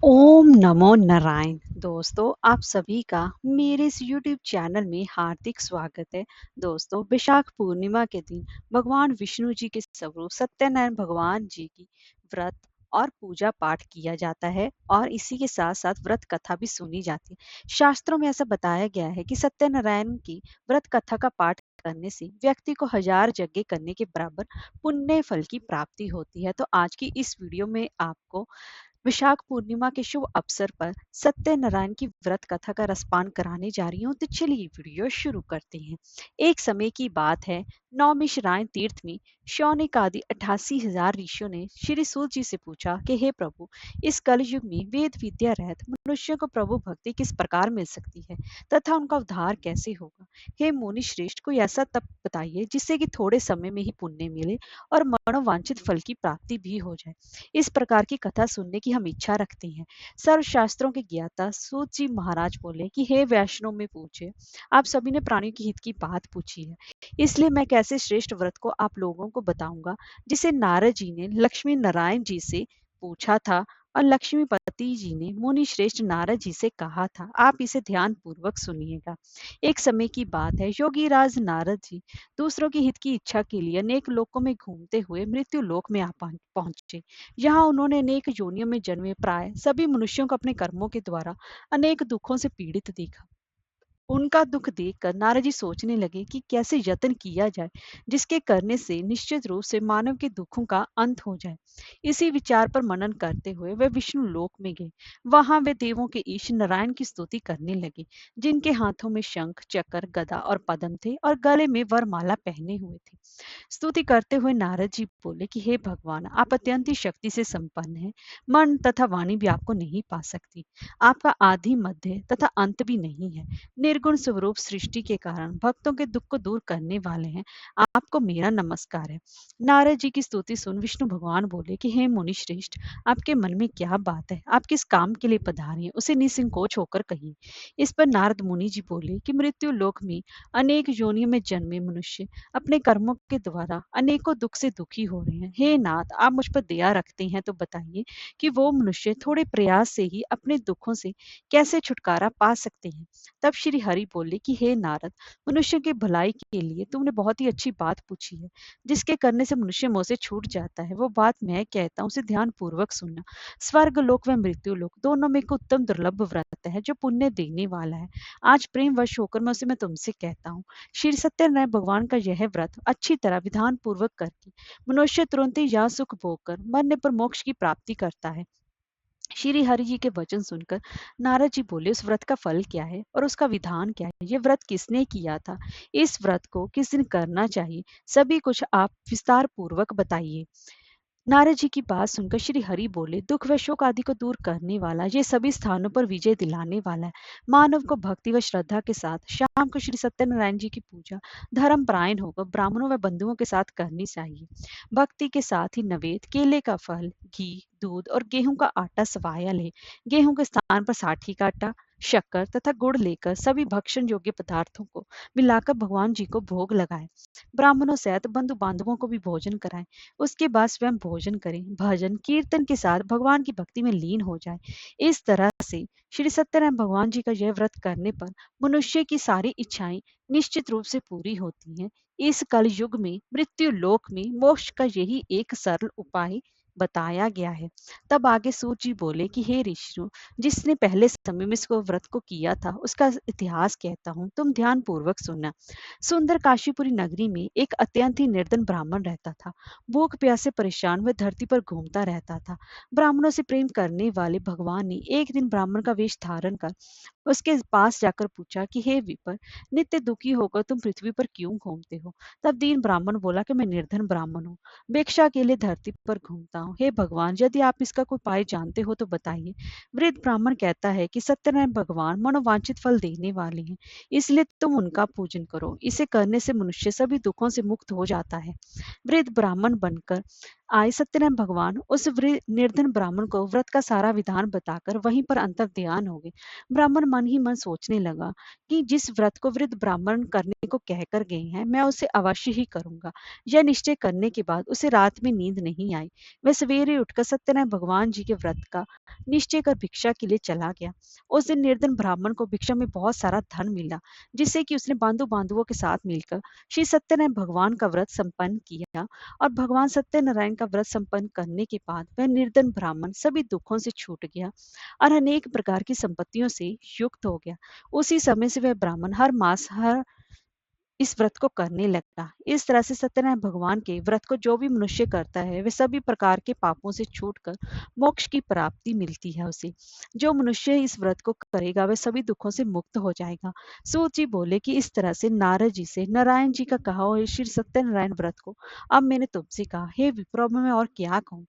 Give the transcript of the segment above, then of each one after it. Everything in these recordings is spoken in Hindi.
ओम नमो नारायण। दोस्तों, आप सभी का मेरे इस यूट्यूब चैनल में हार्दिक स्वागत है। दोस्तों, वैशाख पूर्णिमा के दिन भगवान विष्णु जी के स्वरूप सत्यनारायण भगवान जी की व्रत और पूजा पाठ किया जाता है और इसी के साथ साथ व्रत कथा भी सुनी जाती है। शास्त्रों में ऐसा बताया गया है कि सत्यनारायण की व्रत कथा का पाठ करने से व्यक्ति को 1000 यज्ञ करने के बराबर पुण्य फल की प्राप्ति होती है। तो आज की इस वीडियो में आपको विशाख पूर्णिमा के शुभ अवसर पर सत्यनारायण की व्रत कथा का रसपान कराने जा रही हूँ। तो चलिए वीडियो शुरू करते हैं। एक समय की बात है, नौमी श्राइन तीर्थ में शौनिक आदि 88,000 ऋषियों ने श्री सूत जी से पूछा कि हे प्रभु, इस कलयुग में वेद विद्या रहित मनुष्य को प्रभु भक्ति किस प्रकार मिल सकती है तथा उनका उद्धार कैसे होगा। हे मुनि श्रेष्ठ, कोई ऐसा तप बताइए जिससे कि थोड़े समय में ही पुण्य मिले और मनोवांछित फल की प्राप्ति भी हो जाए। इस प्रकार की कथा सुनने की हम इच्छा रखते हैं। सर्वशास्त्रों के ज्ञाता सूत जी महाराज बोले कि हे वैष्णव में पूछे, आप सभी ने प्राणियों की हित की बात पूछी है, इसलिए मैं कैसे श्रेष्ठ व्रत को आप लोगों को बताऊंगा जिसे नारद जी ने लक्ष्मी नारायण जी से पूछा था और लक्ष्मीपति जी ने मुनि श्रेष्ठ नारद जी से कहा था। आप इसे ध्यान पूर्वक सुनिएगा। एक समय की बात है, योगी राज नारद जी दूसरों की हित की इच्छा के लिए अनेक लोकों में घूमते हुए मृत्यु लोक में आ पहुंचे। यहाँ उन्होंने अनेक योनियों में जन्मे प्राय सभी मनुष्यों को अपने कर्मों के द्वारा अनेक दुखों से पीड़ित देखा। उनका दुख देखकर नारद जी सोचने लगे कि कैसे यत्न किया जाए जिसके करने से निश्चित रूप से मानव के दुखों का अंत हो जाए। इसी विचार पर मनन करते हुए वे विष्णु लोक में गए। वहां वे देवों के ईश नारायण की स्तुति करने लगे, जिनके हाथों में शंख चक्र गदा और पद्म थे और गले में वरमाला पहने हुए थे। स्तुति करते हुए नारद जी बोले कि हे भगवान, आप अत्यंत ही शक्ति से संपन्न हैं। मन तथा वाणी भी आपको नहीं पा सकती। आपका आदि मध्य तथा अंत भी नहीं है। निर्गुण स्वरूप सृष्टि के कारण भक्तों के दुख को दूर करने वाले हैं। आपको मेरा नमस्कार है। नारद जी की स्तुति सुन विष्णु भगवान बोले कि हे मुनि श्रेष्ठ, आपके मन में क्या बात है? आप किस काम के लिए पधारे हैं उसे निसंकोच होकर कहिए। इस पर नारद मुनि जी बोले कि मृत्यु लोक में अनेक योनियों में जन्मे मनुष्य अपने कर्मों के द्वारा अनेकों दुख से दुखी हो रहे हैं। हे नाथ, आप मुझ पर दया रखते हैं तो बताइए कि वो मनुष्य थोड़े प्रयास से ही अपने दुखों से कैसे छुटकारा पा सकते हैं। तब श्री हरि बोले कि हे नारद, मनुष्य की भलाई के लिए तुमने बहुत ही अच्छी बात पूछी है, जिसके करने से मनुष्य मोह से छूट जाता है। वो बात मैं कहता हूँ, उसे ध्यान पूर्वक सुनना। स्वर्ग लोक व मृत्यु लोक दोनों में एक उत्तम दुर्लभ व्रत है जो पुण्य देने वाला है। आज प्रेम वश होकर मैं तुमसे कहता हूँ। श्री सत्यनारायण भगवान का यह व्रत अच्छी तरह विधान पूर्वक करके मनुष्य तुरंत ही यह सुख भोगकर मरने पर मोक्ष की प्राप्ति करता है। श्री हरि जी के वचन सुनकर नारद जी बोले, उस व्रत का फल क्या है और उसका विधान क्या है? ये व्रत किसने किया था? इस व्रत को किस दिन करना चाहिए? सभी कुछ आप विस्तार पूर्वक बताइए। नारद जी की बात सुनकर श्री हरि बोले, दुख व शोक आदि को दूर करने वाला, ये सभी स्थानों पर विजय दिलाने वाला है। मानव को भक्ति व श्रद्धा के साथ शाम को श्री सत्यनारायण जी की पूजा धर्म परायण होकर ब्राह्मणों व बंधुओं के साथ करनी चाहिए। भक्ति के साथ ही नवेद, केले का फल, घी, दूध और गेहूं का आटा सवाया ले। गेहूं के स्थान पर साठी का आटा, शक्कर तथा गुड़ लेकर सभी भक्षण योग्य पदार्थों को मिलाकर भगवान जी को भोग लगाए। ब्राह्मणों सहित बंधु बांधवों को भी भोजन कराएं। उसके बाद स्वयं भोजन करें। भजन कीर्तन के साथ भगवान की भक्ति में लीन हो जाए। इस तरह से श्री सत्यनारायण भगवान जी का यह व्रत करने पर मनुष्य की सारी इच्छाएं निश्चित रूप से पूरी होती हैं। इस कल युग में मृत्यु लोक में मोक्ष का यही एक सरल उपाय बताया गया है। तब आगे सूत जी बोले कि हे ऋषि, जिसने पहले समय में इसको व्रत को किया था उसका इतिहास कहता हूँ, तुम ध्यान पूर्वक सुनना। सुंदर काशीपुरी नगरी में एक अत्यंत ही निर्धन ब्राह्मण रहता था। भूख प्यास से परेशान वह धरती पर घूमता रहता था। ब्राह्मणों से प्रेम करने वाले भगवान ने एक दिन ब्राह्मण का वेश धारण कर उसके पास जाकर पूछा कि हे विपर, नित्य दुखी होकर तुम पृथ्वी पर क्यों घूमते हो? तब दीन ब्राह्मण बोला कि मैं निर्धन ब्राह्मण हूँ, भिक्षा के लिए धरती पर घूमता हूँ। हे भगवान, यदि आप इसका कोई उपाय जानते हो तो बताइए। वृद्ध ब्राह्मण कहता है कि सत्यनारायण भगवान मनोवांछित फल देने वाले हैं, इसलिए तुम उनका पूजन करो। इसे करने से मनुष्य सभी दुखों से मुक्त हो जाता है। वृद्ध ब्राह्मण बनकर आए सत्यनारायण भगवान उस निर्धन ब्राह्मण को व्रत का सारा विधान बताकर वहीं पर अंतर्ध्यान हो गए। ब्राह्मण मन ही मन सोचने लगा कि जिस व्रत को वृद्ध ब्राह्मण करने को कहकर गए हैं, मैं उसे अवश्य ही करूंगा। यह निश्चय करने के बाद उसे रात में नींद नहीं आई। वह सवेरे उठकर सत्यनारायण भगवान जी के व्रत का निश्चय कर भिक्षा के लिए चला गया। उस दिन निर्धन ब्राह्मण को भिक्षा में बहुत सारा धन मिला, जिससे कि उसने बांधु बांधुओं के साथ मिलकर श्री सत्यनारायण भगवान का व्रत संपन्न किया। और भगवान सत्यनारायण का व्रत संपन्न करने के बाद वह निर्धन ब्राह्मण सभी दुखों से छूट गया और अनेक प्रकार की संपत्तियों से युक्त हो गया। उसी समय से वह ब्राह्मण हर मास हर इस व्रत को करने लगता। इस तरह से सत्यनारायण भगवान के व्रत को जो भी मनुष्य करता है, वह सभी प्रकार के पापों से छूटकर मोक्ष की प्राप्ति मिलती है उसे। जो मनुष्य इस व्रत को करेगा, वह सभी दुखों से मुक्त हो जाएगा। सूत जी बोले कि इस तरह से नारद जी से नारायण जी का कहा हुआ श्री सत्यनारायण व्रत को अब मैंने तुमसे कहा, हे विप्र, अब मैं और क्या कहूँ।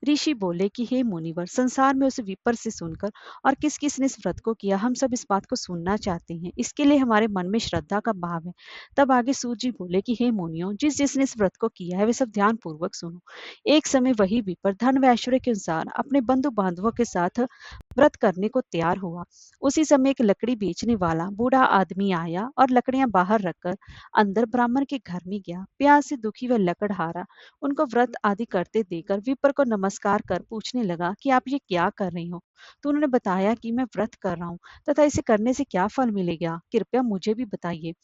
ऋषि बोले कि हे मुनिवर, संसार में उस विपर से सुनकर और किस किस ने इस व्रत को किया, हम सब इस बात को सुनना चाहते हैं। इसके लिए हमारे मन में श्रद्धा का भाव है। तब आगे सूत जी बोले कि हे मुनियों, जिस जिसने इस व्रत को किया है, वे सब ध्यान पूर्वक सुनो। एक समय वही विपर धन व ऐश्वर्य के अनुसार अपने बंधु बांधवों के साथ व्रत करने को तैयार हुआ। उसी समय एक लकड़ी बेचने वाला बूढ़ा आदमी आया और लकड़ियां बाहर रखकर अंदर ब्राह्मण के घर में गया। प्यास से दुखी व लकड़हारा उनको व्रत आदि करते देखकर विपर को नमस्कार कर पूछने लगा कि आप ये क्या कर रहे हो। तो उन्होंने बताया कि मैं व्रत कर रहा हूँ तथा इसे करने से क्या फल मिलेगा, कृपया मुझे भी बताइए।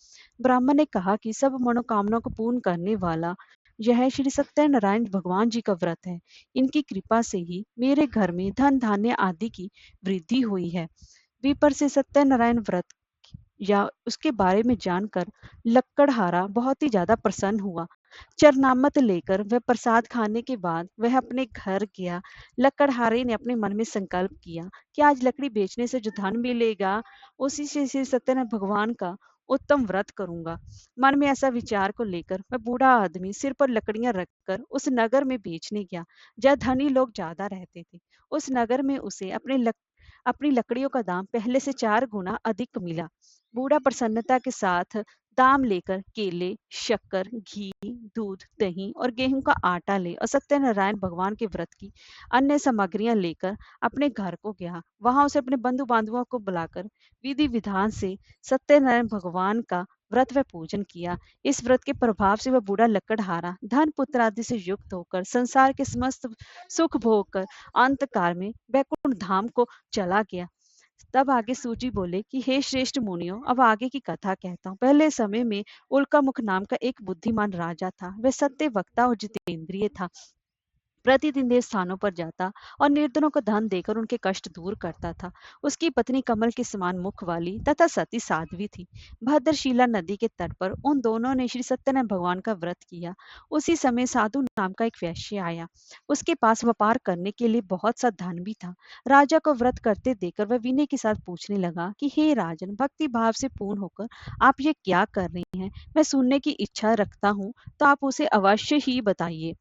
ब्राह्मण ने कहा कि सब मनोकामना को पूर्ण करने वाला यह श्री सत्यनारायण भगवान जी का व्रत है। इनकी कृपा से ही मेरे घर में धन धान्य आदि की वृद्धि हुई है। विपर से सत्यनारायण व्रत या उसके बारे में जानकर लक्कड़हारा बहुत ही ज्यादा प्रसन्न हुआ। चरनामत लेकर वह प्रसाद खाने के बाद वह अपने घर गया। लक्कड़हारे ने अपने मन में संकल्प किया कि आज लकड़ी बेचने से जो धन मिलेगा, उसी से श्री सत्यनारायण भगवान का उत्तम व्रत करूंगा। मन में ऐसा विचार को लेकर वह बूढ़ा आदमी सिर पर लकड़ियां रखकर उस नगर में बेचने गया जहाँ धनी लोग ज्यादा रहते थे। उस नगर में उसे अपनी लकड़ियों का दाम पहले से 4 गुना अधिक मिला। बूढ़ा प्रसन्नता के साथ दाम लेकर केले, शक्कर, घी, दूध, दही और गेहूं का आटा ले और सत्यनारायण भगवान के व्रत की अन्य सामग्रियां लेकर अपने घर को गया। वहां उसे अपने बंधु बांधवों को बुलाकर विधि विधान से सत्यनारायण भगवान का व्रत व पूजन किया। इस व्रत के प्रभाव से वह बूढ़ा लकड़हारा धन पुत्र आदि से युक्त होकर संसार के समस्त सुख भोग कर अंत काल में वैकुंठ धाम को चला गया। तब आगे सूजी बोले कि हे श्रेष्ठ मुनियों, अब आगे की कथा कहता हूँ। पहले समय में उल्कामुख नाम का एक बुद्धिमान राजा था। वह सत्य वक्ता और जितेंद्रिय था। प्रतिदिन देव स्थानों पर जाता और निर्धनों को धन देकर उनके कष्ट दूर करता था। उसकी पत्नी कमल के समान मुख वाली तथा सती साध्वी थी। भद्रशिला नदी के तट पर उन दोनों ने श्री सत्यनारायण भगवान का व्रत किया। उसी समय साधु नाम का एक वैश्य आया। उसके पास व्यापार करने के लिए बहुत सा धन भी था। राजा को व्रत करते देखकर वह विनय के साथ पूछने लगा कि हे राजन, भक्ति भाव से पूर्ण होकर आप ये क्या कर रहे हैं? मैं सुनने की इच्छा रखता हूँ, तो आप उसे अवश्य ही बताइए।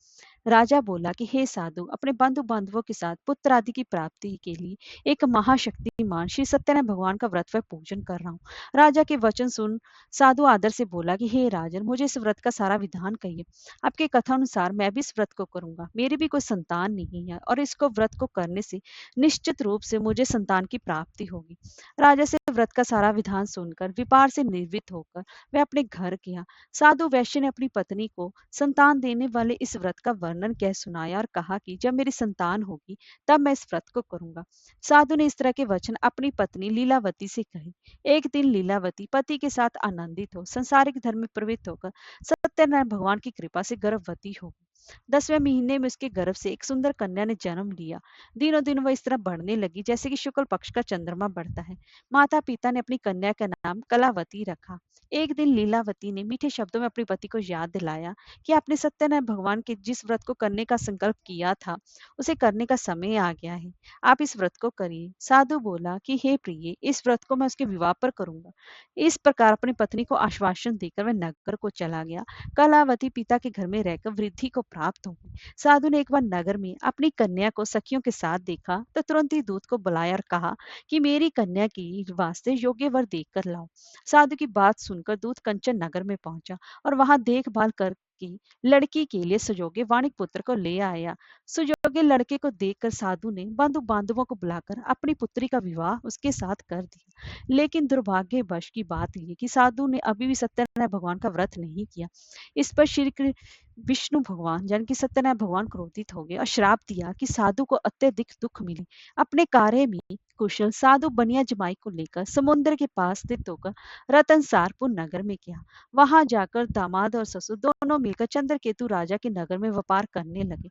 राजा बोला कि हे साधु, अपने बंधु बांधवों के साथ पुत्र आदि की प्राप्ति के लिए एक महाशक्तिमान श्री सत्यनारायण भगवान का व्रत व पूजन कर रहा हूँ। राजा के वचन सुन साधु आदर से बोला कि हे राजन, मुझे इस व्रत का सारा विधान कहिए। आपके कथा अनुसार मैं भी इस व्रत को करूंगा। मेरी भी कोई संतान नहीं है और इसको व्रत को करने से निश्चित रूप से मुझे संतान की प्राप्ति होगी। राजा से व्रत का सारा विधान सुनकर विपार से निवृत्त होकर वह अपने घर गया। साधु वैश्य ने अपनी पत्नी को संतान देने वाले इस व्रत का वर्णन कह सुनाया और कहा कि जब मेरी संतान होगी तब मैं इस व्रत को करूंगा। साधु ने इस तरह के वचन अपनी पत्नी लीलावती से कहे। एक दिन लीलावती पति के साथ आनंदित हो संसारिक धर्म में प्रवृत्त होकर सत्यनारायण भगवान की कृपा से गर्भवती हो गई। 10वें महीने में उसके गर्भ से एक सुंदर कन्या ने जन्म लिया। दिनों दिन वह इस तरह बढ़ने लगी जैसे कि शुक्ल पक्ष का चंद्रमा बढ़ता है। माता पिता ने अपनी कन्या का नाम कलावती रखा। एक दिन लीलावती ने मीठे शब्दों में अपने पति को याद दिलाया कि आपने सत्यनारायण भगवान के जिस व्रत को करने का संकल्प किया था, उसे करने का समय आ गया है। आप इस व्रत को करिए। साधु बोला कि हे प्रिय, इस व्रत को मैं उसके विवाह पर करूंगा। इस प्रकार अपनी पत्नी को आश्वासन देकर वह नगर को चला गया। कलावती पिता के घर में रहकर वृद्धि को प्राप्त हो गई। साधु ने एक बार नगर में अपनी कन्या को सखियों के साथ देखा तो तुरंत ही दूत को बुलाया और कहा कि मेरी कन्या की वास्ते योग्य वर देख कर लाओ। साधु की बात सुनकर दूत कंचन नगर में पहुंचा और वहां देखभाल कर की लड़की के लिए सुयोग्य वाणिक पुत्र को ले आया। सुयोग्य लड़के को देखकर साधु ने बंधु बांधवों को बुलाकर अपनी पुत्री का विवाह उसके साथ कर दिया। लेकिन दुर्भाग्यवश की बात यह कि साधु ने अभी भी सत्यनारायण भगवान का व्रत नहीं किया। इस पर विष्णु भगवान यानी कि सत्यनारायण भगवान क्रोधित हो गए और श्राप दिया कि साधु को अत्यधिक दुख मिले। अपने कार्य में कुशल साधु बनिया जमाई को लेकर समुद्र के पास स्थित होकर रतनसारपुर नगर में गया। वहां जाकर दामाद और ससुर दोनों मिलकर चंद्रकेतु राजा के नगर में व्यापार करने लगे।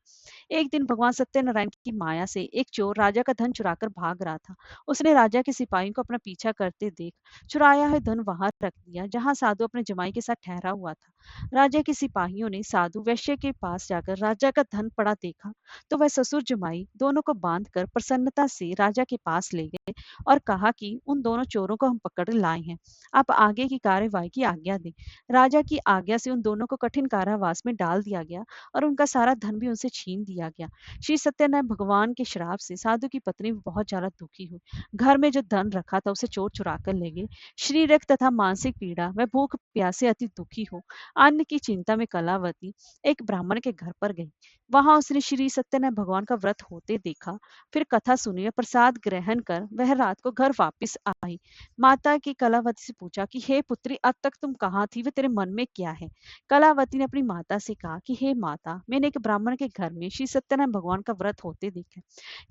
एक दिन भगवान सत्यनारायण की माया से एक चोर राजा का धन चुराकर भाग रहा था। उसने राजा के सिपाहियों को अपना पीछा करते देख चुराया हुआ धन वहां रख दिया जहां साधु अपने जमाई के साथ ठहरा हुआ था। राजा के सिपाहियों ने साधु वैश्य के पास जाकर राजा का धन पड़ा देखा तो वह ससुर जमाई दोनों को बांधकर प्रसन्नता से राजा के पास ले गए और कहा कि उन दोनों चोरों को हम पकड़ लाए हैं। आप आगे की कार्यवाही की आज्ञा दें। राजा की आज्ञा से उन दोनों को कठिन कारावास में डाल दिया गया और उनका सारा धन भी उनसे छीन दिया गया। श्री सत्यनारायण भगवान के श्राप से साधु की पत्नी बहुत ज्यादा दुखी हुई। घर में जो धन रखा था उसे चोर चुरा कर ले गए। शारीरिक तथा मानसिक पीड़ा व भूख प्यास से अति दुखी हो अन्न की चिंता में कलावती एक ब्राह्मण के घर पर गई। वहां उसने श्री सत्यनारायण भगवान का व्रत होते देखा। फिर कथा सुनी और प्रसाद ग्रहण कर वह रात को घर वापस आई। माता की कलावती से पूछा कि हे पुत्री, अब तक तुम कहाँ थी व तेरे मन में क्या है। कलावती ने अपनी माता से कहा कि हे माता, मैंने एक ब्राह्मण के घर में श्री सत्यनारायण भगवान का व्रत होते देखा।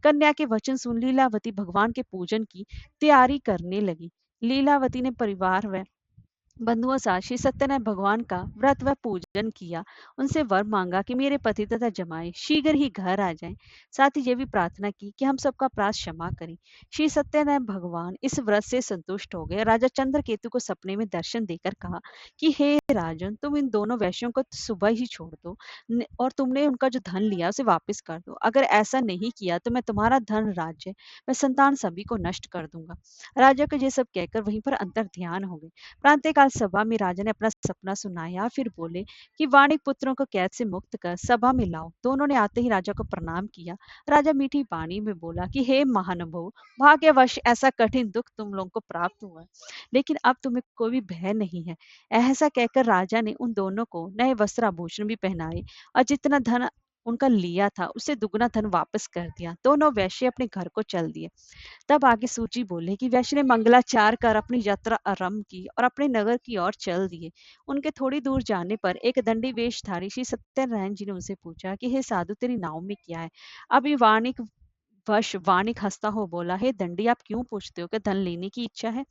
कन्या के वचन सुन लीलावती भगवान के पूजन की तैयारी करने लगी। लीलावती ने परिवार व बंधुओं साथ श्री सत्यनारायण भगवान का व्रत व पूजन किया। उनसे वर मांगा कि मेरे पति तथा जमाई शीघ्र ही घर आ जाएं। साथ ही ये भी प्रार्थना की कि हम सबका अपराध क्षमा करें। श्री सत्यनारायण भगवान इस व्रत से संतुष्ट हो गए। राजा चंद्रकेतु को सपने में दर्शन देकर कहा कि हे राजन, तुम इन दोनों वैश्यों को सुबह ही छोड़ दो और तुमने उनका जो धन लिया उसे वापस कर दो। अगर ऐसा नहीं किया तो मैं तुम्हारा धन, राज्य व संतान सभी को नष्ट कर दूंगा। राजा को ये सब कहकर वहीं पर अंतर ध्यान हो गए। प्रांतःकाल सभा में राजा ने अपना सपना सुनाया। फिर बोले कि वाणिक पुत्रों को कैद से मुक्त कर सभा में लाओ। दोनों ने आते ही राजा को प्रणाम किया। राजा मीठी वाणी में बोला कि हे महानुभाव, भाग्यवश ऐसा कठिन दुख तुम लोगों को प्राप्त हुआ है, लेकिन अब तुम्हें कोई भी भय नहीं है। ऐसा कहकर राजा ने उन दोनों को नए वस्त्र आभूषण भी पहनाए और जितना धन उनका लिया था उससे दुगना धन वापस कर दिया। दोनों वैश्य अपने घर को चल दिए। तब आगे सूची बोले कि वैश्य ने मंगलाचार कर अपनी यात्रा आरंभ की और अपने नगर की ओर चल दिए। उनके थोड़ी दूर जाने पर एक दंडी वेशधारी श्री सत्यनारायण जी ने उनसे पूछा कि हे साधु, तेरी नाव में क्या है। अभी वाणिक हंसता हो बोला, हे दंडी, आप क्यों पूछते हो कि धन लेने की इच्छा है।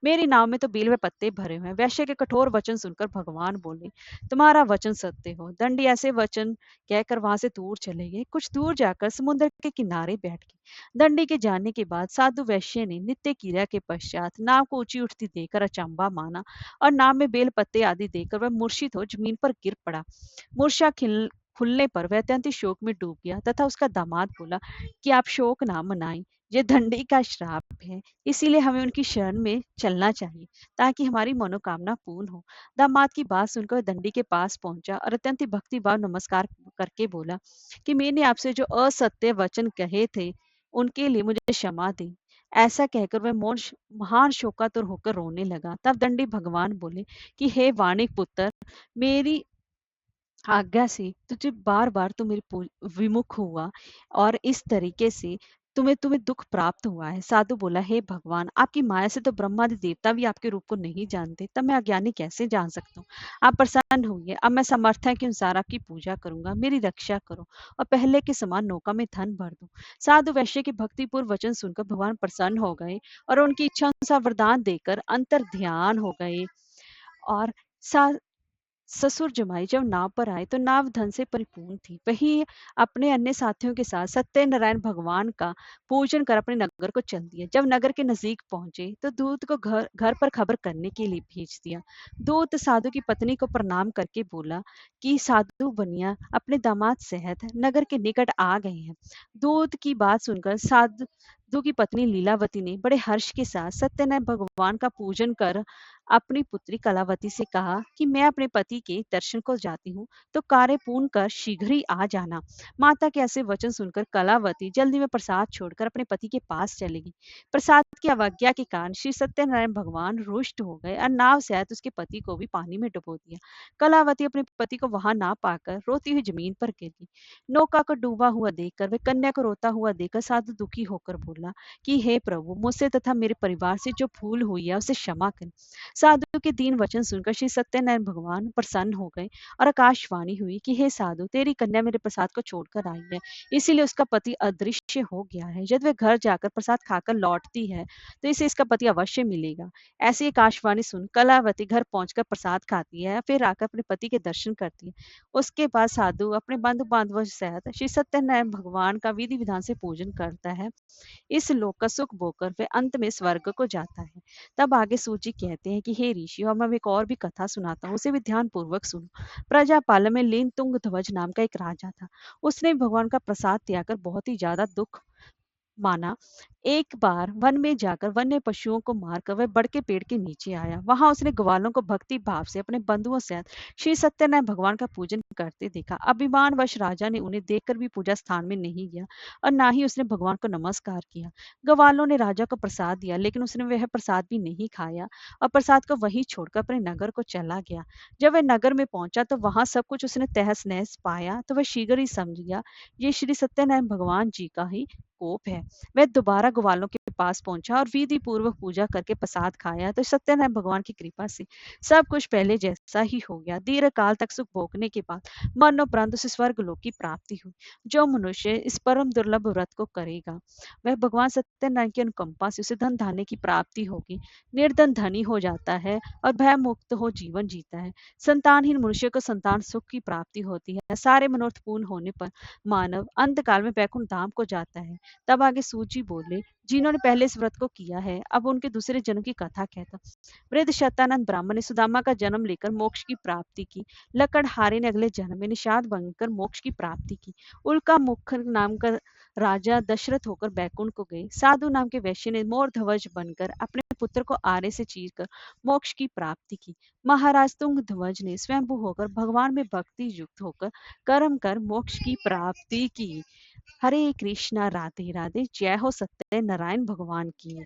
मेरी नाव में तो बेल में पत्ते भरे हुए हैं। वैश्य के कठोर वचन सुनकर भगवान बोले, तुम्हारा वचन सत्य हो। दंडी ऐसे वचन कहकर वहां से दूर चले गए। कुछ दूर जाकर समुद्र के किनारे बैठ गए। दंडी के जाने के बाद साधु वैश्य ने नित्य क्रिया के पश्चात नाव को ऊंची उठती देखकर अचंबा माना और नाव में बेल पत्ते आदि देखकर वह मूर्छित हो जमीन पर गिर पड़ा। मूर्छा खुलने पर वह अत्यंत शोक में डूब गया तथा उसका दामाद बोला कि आप शोक ना मनाएं, ये दंडी का श्राप है, इसीलिए हमें उनकी शरण में चलना चाहिए ताकि हमारी मनोकामना पूर्ण हो। दामाद की बात सुनकर वह दंडी के पास पहुंचा और अत्यंत भक्ति भाव नमस्कार करके बोला कि मैंने आपसे जो असत्य वचन कहे थे उनके लिए मुझे क्षमा दे। ऐसा कहकर वह महान शोकातुर होकर रोने लगा। तब दंडी भगवान बोले कि हे वाणिक पुत्र, मेरी आज्ञा से तुझे बार बार तू मेरे विमुख हुआ और इस तरीके से तुम्हें तुम्हें दुख प्राप्त हुआ है। साधु बोला, हे भगवान, आपकी माया से तो ब्रह्मादि देवता भी आपके रूप को नहीं जानते, तब मैं अज्ञानी कैसे जान सकता हूँ। आप प्रसन्न होइए, अब मैं समर्था के अनुसार आपकी पूजा करूंगा, मेरी रक्षा करो और पहले के समान नौका में धन भर दो। साधु वैश्य के भक्तिपूर्ण वचन सुनकर भगवान प्रसन्न हो गए और उनकी इच्छा अनुसार वरदान देकर अंतर ध्यान हो गए। और ससुर जमाई जब नाव पर आए तो नाव धन से परिपूर्ण थी। वही अपने अन्य साथियों के साथ सत्यनारायण भगवान का पूजन कर अपने नगर को चल दिया। जब नगर के नजदीक पहुंचे तो दूत को घर घर पर खबर करने के लिए भेज दिया। दूत साधु की पत्नी को प्रणाम करके बोला कि साधु बनिया अपने दामाद सहित नगर के निकट आ गए हैं। दूत की बात सुनकर साधु की पत्नी लीलावती ने बड़े हर्ष के साथ सत्यनारायण भगवान का पूजन कर अपनी पुत्री कलावती से कहा कि मैं अपने पति के दर्शन को जाती हूँ, तो कार्य पूर्ण कर शीघ्र ही आ जाना। माता के ऐसे वचन सुनकर कलावती जल्दी में प्रसाद छोड़कर अपने पति के पास चलेगी। प्रसाद की अवज्ञा के कारण श्री सत्यनारायण भगवान रुष्ट हो गए और नाव सहित उसके पति को भी पानी में डुबो दिया। कलावती अपने पति को वहां ना पाकर रोती हुई जमीन पर गिर गई। नौका को डूबा हुआ देखकर वह कन्या को रोता हुआ देखकर साधु दुखी होकर बोला कि हे प्रभु, मुझसे तथा मेरे परिवार से जो भूल हुई है उसे क्षमा करें। साधु के दीन वचन सुनकर श्री सत्यनारायण भगवान प्रसन्न हो गए और आकाशवाणी हुई कि हे साधु, तेरी कन्या मेरे प्रसाद को छोड़कर आई है, इसीलिए उसका पति अदृश्य हो गया है। जब वह घर जाकर प्रसाद खाकर लौटती है तो इसे इसका पति अवश्य मिलेगा। ऐसी एक आकाशवाणी सुन कलावती घर पहुंचकर प्रसाद खाती है, फिर आकर अपने पति के दर्शन करती है। उसके बाद साधु अपने बंधु बांधवों सहित श्री सत्यनारायण भगवान का विधि विधान से पूजन करता है। इस लोक का सुख भोगकर वह अंत में स्वर्ग को जाता है। तब आगे सूची कहते हैं कि हे ऋषि, अब मैं एक और भी कथा सुनाता हूँ, उसे भी ध्यान पूर्वक सुनो। प्रजापाल में लीन तुंग ध्वज नाम का एक राजा था। उसने भगवान का प्रसाद त्याग कर बहुत ही ज्यादा दुख माना। एक बार वन में जाकर वन्य पशुओं को मारकर वह बड़ के पेड़ के नीचे आया। वहां उसने ग्वालों को भक्ति भाव से अपने बंधुओं सहित श्री सत्यनारायण भगवान का पूजन करते देखा। अभिमानवश राजा ने उन्हें देखकर भी पूजा स्थान में नहीं गया और ना ही उसने भगवान को नमस्कार किया। ग्वालों ने राजा को प्रसाद दिया, लेकिन उसने वह प्रसाद भी नहीं खाया और प्रसाद को वहीं छोड़कर अपने नगर को चला गया। जब वह नगर में पहुंचा तो वहां सब कुछ उसने तहस नहस पाया, तो वह शीघ्र ही समझ गया ये श्री सत्यनारायण भगवान जी का ही कोप है। वह दोबारा ग्वालों के पास पहुंचा और विधि पूर्वक पूजा करके प्रसाद खाया, तो सत्यनारायण भगवान की कृपा से सब कुछ पहले जैसा ही हो गया। दीर्घ काल तक सुख भोगने के बाद मरणोपरांत उसे स्वर्ग लोक की प्राप्ति हुई। जो मनुष्य इस परम दुर्लभ व्रत को करेगा, वह भगवान सत्यनारायण की अनुकंपा से उसे धन धान्य की प्राप्ति होगी। निर्धन धनी हो जाता है और भय मुक्त हो जीवन जीता है। संतानहीन मनुष्य को संतान सुख की प्राप्ति होती है। सारे मनोरथ पूर्ण होने पर मानव अंत काल में वैकुंठ धाम को जाता है। तब आगे सूची बोले, जिन्होंने पहले इस व्रत को किया है, अब उनके दूसरे जन्म की कथा कहता। वृद्ध शतानंद ब्राह्मण ने सुदामा का जन्म लेकर मोक्ष की प्राप्ति की। लकड़हारे ने अगले जन्म में निषाद बनकर मोक्ष की प्राप्ति की। उल्का मुख नाम का राजा दशरथ होकर बैकुंठ को गए। साधु नाम के वैश्य ने मोर ध्वज बनकर अपने पुत्र को आरे से चीरकर मोक्ष की प्राप्ति की। महाराज तुंग ध्वज ने स्वयंभू होकर भगवान में भक्ति युक्त होकर कर्म कर मोक्ष की प्राप्ति की। हरे कृष्णा, राधे राधे। जय हो सत्य नारायण भगवान की।